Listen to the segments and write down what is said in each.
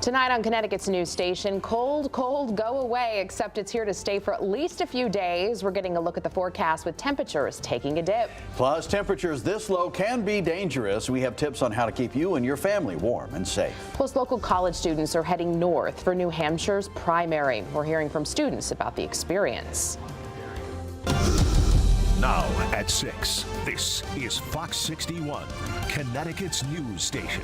Tonight on Connecticut's news station, cold, cold, go away, except it's here to stay for at least a few days. We're getting a look at the forecast with temperatures taking a dip. Plus, temperatures this low can be dangerous. We have tips on how to keep you and your family warm and safe. Plus, local college students are heading north for New Hampshire's primary. We're hearing from students about the experience. Now at 6, this is Fox 61, Connecticut's news station.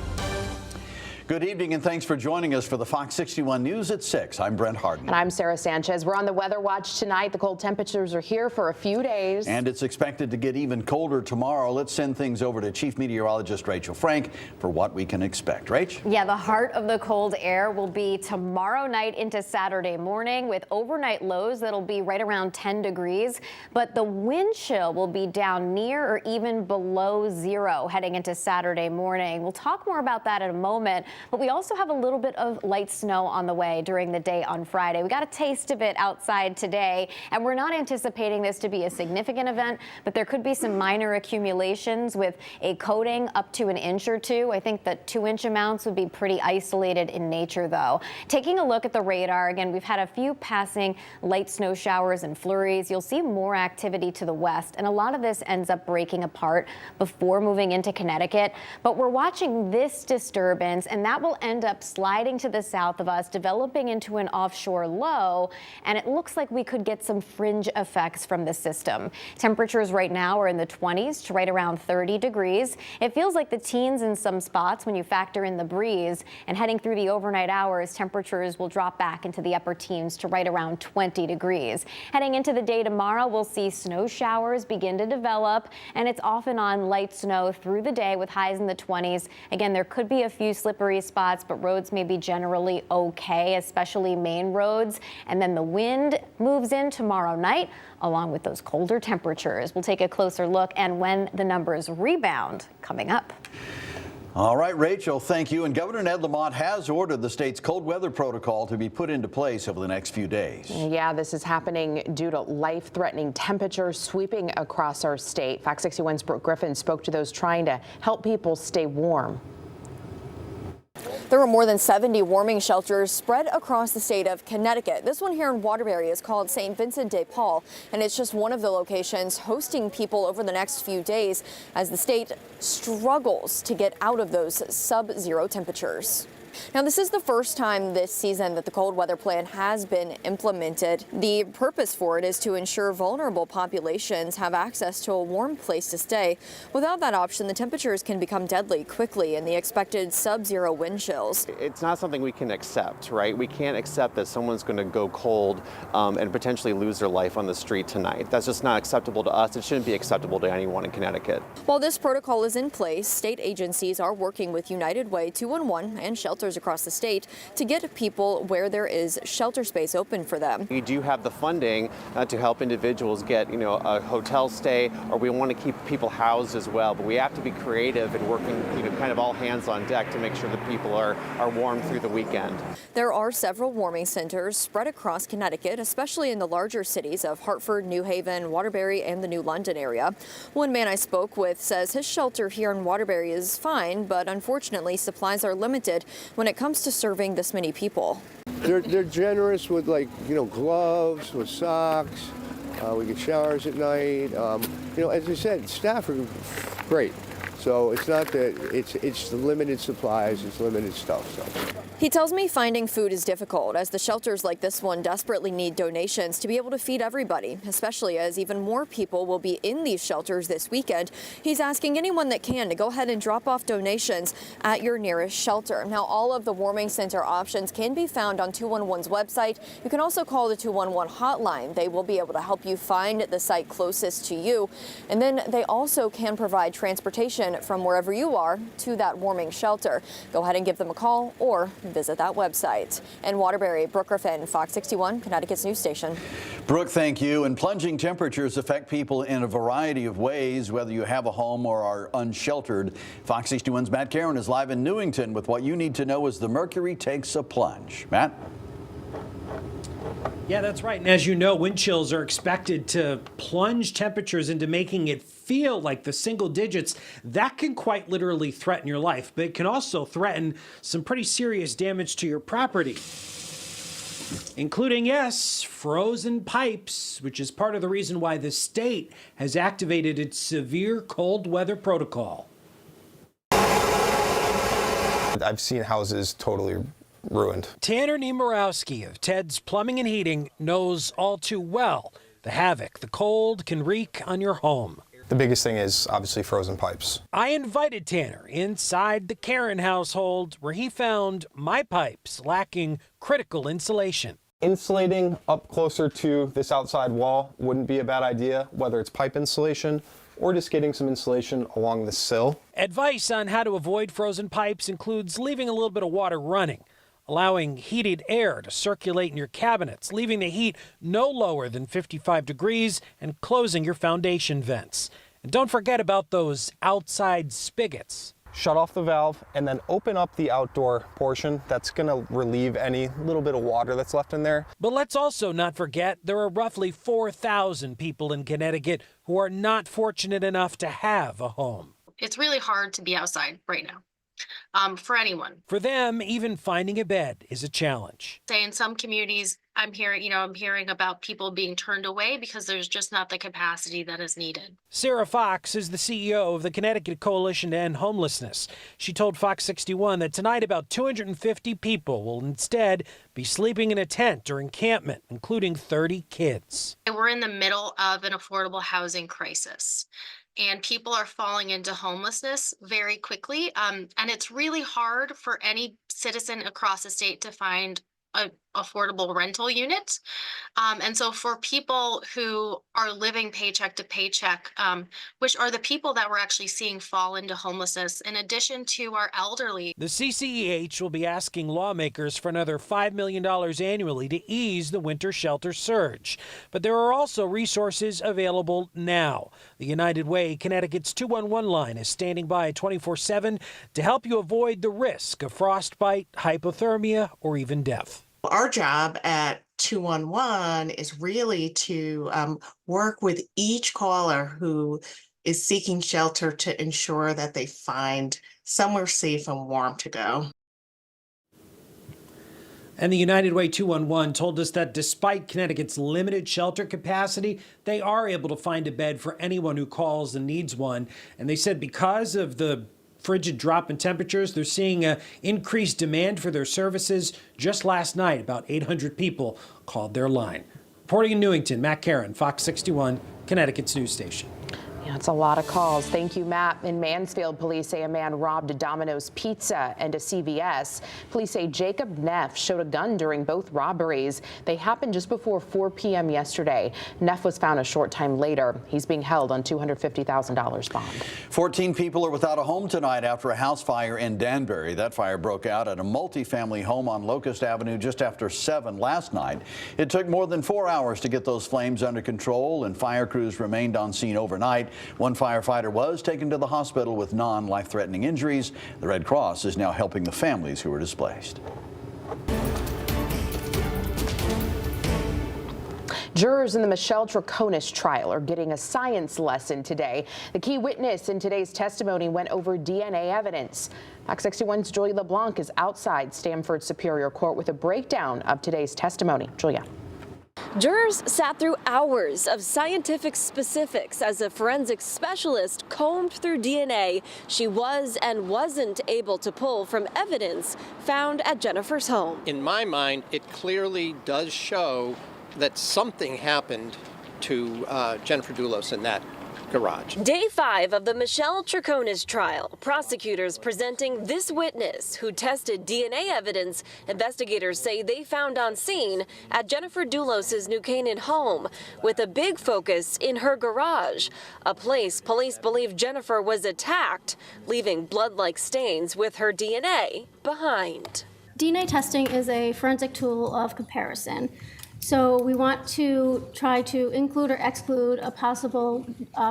Good evening and thanks for joining us for the Fox 61 News at 6. I'm Brent Harden. And I'm Sarah Sanchez. We're on the weather watch tonight. The cold temperatures are here for a few days. And it's expected to get even colder tomorrow. Let's send things over to Chief Meteorologist Rachel Frank for what we can expect. Rach? Yeah, the heart of the cold air will be tomorrow night into Saturday morning with overnight lows that'll be right around 10 degrees. But the wind chill will be down near or even below zero heading into Saturday morning. We'll talk more about that in a moment. But we also have a little bit of light snow on the way during the day on Friday. We got a taste of it outside today, and we're not anticipating this to be a significant event, but there could be some minor accumulations with a coating up to an inch or two. I think that 2-inch amounts would be pretty isolated in nature, though. Taking a look at the radar, again, we've had a few passing light snow showers and flurries. You'll see more activity to the west, and a lot of this ends up breaking apart before moving into Connecticut. But we're watching this disturbance, and that will end up sliding to the south of us, developing into an offshore low, and it looks like we could get some fringe effects from the system. Temperatures right now are in the 20s to right around 30 degrees. It feels like the teens in some spots when you factor in the breeze, and heading through the overnight hours, temperatures will drop back into the upper teens to right around 20 degrees. Heading into the day tomorrow, we'll see snow showers begin to develop, and it's off and on light snow through the day with highs in the 20s. Again, there could be a few slippery spots, but roads may be generally okay, especially main roads. And then the wind moves in tomorrow night along with those colder temperatures. We'll take a closer look and when the numbers rebound coming up. All right, Rachel, thank you. And Governor Ned Lamont has ordered the state's cold weather protocol to be put into place over the next few days. Yeah, this is happening due to life-threatening temperatures sweeping across our state. Fox 61's Brooke Griffin spoke to those trying to help people stay warm. There are more than 70 warming shelters spread across the state of Connecticut. This one here in Waterbury is called St. Vincent de Paul, and it's just one of the locations hosting people over the next few days as the state struggles to get out of those sub-zero temperatures. Now, this is the first time this season that the cold weather plan has been implemented. The purpose for it is to ensure vulnerable populations have access to a warm place to stay. Without that option, the temperatures can become deadly quickly in the expected sub-zero wind chills. It's not something we can accept, right? We can't accept that someone's going to go cold and potentially lose their life on the street tonight. That's just not acceptable to us. It shouldn't be acceptable to anyone in Connecticut. While this protocol is in place, state agencies are working with United Way 211 and shelters across the state to get people where there is shelter space open for them. We do have the funding to help individuals get, a hotel stay, or we want to keep people housed as well. But we have to be creative and working, kind of all hands on deck to make sure that people are warm through the weekend. There are several warming centers spread across Connecticut, especially in the larger cities of Hartford, New Haven, Waterbury, and the New London area. One man I spoke with says his shelter here in Waterbury is fine, but unfortunately supplies are limited when it comes to serving this many people. They're generous with gloves, with socks. We get showers at night. As I said, staff are great. So it's not that it's the limited supplies, it's limited stuff. So. He tells me finding food is difficult as the shelters like this one desperately need donations to be able to feed everybody, especially as even more people will be in these shelters this weekend. He's asking anyone that can to go ahead and drop off donations at your nearest shelter. Now, all of the warming center options can be found on 211's website. You can also call the 211 hotline. They will be able to help you find the site closest to you. And then they also can provide transportation from wherever you are to that warming shelter. Go ahead and give them a call or visit that website. In Waterbury, Brooke Griffin, Fox 61, Connecticut's news station. Brooke, thank you. And plunging temperatures affect people in a variety of ways, whether you have a home or are unsheltered. Fox 61's Matt Caron is live in Newington with what you need to know as the mercury takes a plunge. Matt? Yeah, that's right. And as you know, wind chills are expected to plunge temperatures into making it feel like the single digits. That can quite literally threaten your life, but it can also threaten some pretty serious damage to your property, including, yes, frozen pipes, which is part of the reason why the state has activated its severe cold weather protocol. I've seen houses totally ruined. Tanner Niemirowski of Ted's Plumbing and Heating knows all too well the havoc the cold can wreak on your home. The biggest thing is obviously frozen pipes. I invited Tanner inside the Karen household where he found my pipes lacking critical insulation. Insulating up closer to this outside wall wouldn't be a bad idea, whether it's pipe insulation or just getting some insulation along the sill. Advice on how to avoid frozen pipes includes leaving a little bit of water running, allowing heated air to circulate in your cabinets, leaving the heat no lower than 55 degrees, and closing your foundation vents. And don't forget about those outside spigots. Shut off the valve and then open up the outdoor portion. That's going to relieve any little bit of water that's left in there. But let's also not forget there are roughly 4,000 people in Connecticut who are not fortunate enough to have a home. It's really hard to be outside right now. For anyone. For them, even finding a bed is a challenge. Say in some communities, I'm hearing about people being turned away because there's just not the capacity that is needed. Sarah Fox is the CEO of the Connecticut Coalition to End Homelessness. She told Fox 61 that tonight about 250 people will instead be sleeping in a tent or encampment, including 30 kids. We're in the middle of an affordable housing crisis. And people are falling into homelessness very quickly. And it's really hard for any citizen across the state to find an affordable rental unit. And so for people who are living paycheck to paycheck, which are the people that we're actually seeing fall into homelessness, in addition to our elderly. The CCEH will be asking lawmakers for another $5 million annually to ease the winter shelter surge. But there are also resources available now. The United Way Connecticut's 211 line is standing by 24/7 to help you avoid the risk of frostbite, hypothermia, or even death. Our job at 211 is really to work with each caller who is seeking shelter to ensure that they find somewhere safe and warm to go. And the United Way 211 told us that despite Connecticut's limited shelter capacity, they are able to find a bed for anyone who calls and needs one. And they said because of the frigid drop in temperatures, they're seeing an increased demand for their services. Just last night, about 800 people called their line. Reporting in Newington, Matt Karen, Fox 61, Connecticut's news station. Yeah, it's a lot of calls. Thank you, Matt. In Mansfield, police say a man robbed a Domino's Pizza and a CVS. Police say Jacob Neff showed a gun during both robberies. They happened just before 4 p.m. yesterday. Neff was found a short time later. He's being held on $250,000 bond. 14 people are without a home tonight after a house fire in Danbury. That fire broke out at a multifamily home on Locust Avenue just after 7 last night. It took more than 4 hours to get those flames under control, and fire crews remained on scene overnight. One firefighter was taken to the hospital with non-life-threatening injuries. The Red Cross is now helping the families who were displaced. Jurors in the Michelle Tronas trial are getting a science lesson today. The key witness in today's testimony went over DNA evidence. Fox 61's Julia LeBlanc is outside Stamford Superior Court with a breakdown of today's testimony. Julia. Jurors sat through hours of scientific specifics as a forensic specialist combed through DNA she was and wasn't able to pull from evidence found at Jennifer's home. In my mind, it clearly does show that something happened to Jennifer Dulos in that garage. Day 5 of the Michelle Tronas trial. Prosecutors presenting this witness who tested DNA evidence investigators say they found on scene at Jennifer Dulos' New Canaan home, with a big focus in her garage, a place police believe Jennifer was attacked, leaving blood-like stains with her DNA behind. DNA testing is a forensic tool of comparison. So we want to try to include or exclude a possible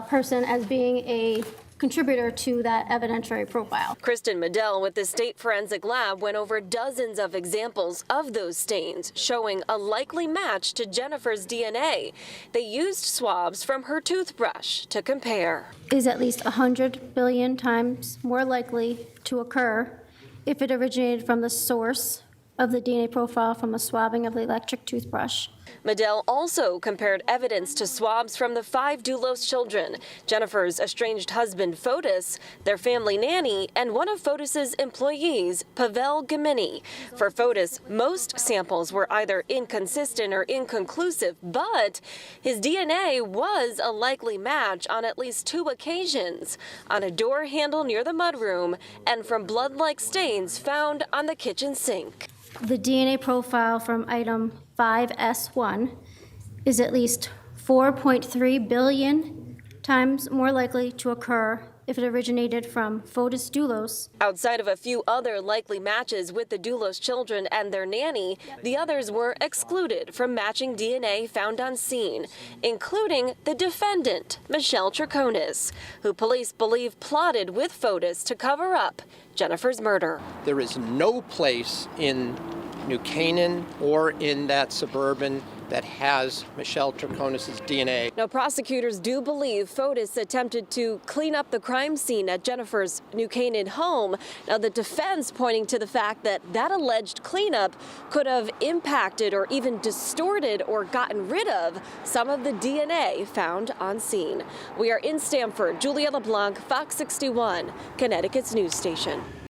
person as being a contributor to that evidentiary profile. Kristen Medell with the State Forensic Lab went over dozens of examples of those stains, showing a likely match to Jennifer's DNA. They used swabs from her toothbrush to compare. Is at least 100 billion times more likely to occur if it originated from the source of the DNA profile from a swabbing of the electric toothbrush. Medell also compared evidence to swabs from the 5 Dulos children, Jennifer's estranged husband Fotis, their family nanny, and one of Fotis's employees, Pavel Gamini. For Fotis, most samples were either inconsistent or inconclusive, but his DNA was a likely match on at least 2 occasions, on a door handle near the mudroom and from blood-like stains found on the kitchen sink. The DNA profile from item 5S1 is at least 4.3 billion times more likely to occur if it originated from Fotis Dulos. Outside of a few other likely matches with the Dulos children and their nanny, the others were excluded from matching DNA found on scene, including the defendant, Michelle Tronas, who police believe plotted with Fotis to cover up Jennifer's murder. There is no place in New Canaan or in that suburban that has Michelle Tronas' DNA. Now, prosecutors do believe Fotis attempted to clean up the crime scene at Jennifer's New Canaan home. Now, the defense pointing to the fact that that alleged cleanup could have impacted or even distorted or gotten rid of some of the DNA found on scene. We are in Stamford. Julia LeBlanc, Fox 61, Connecticut's news station.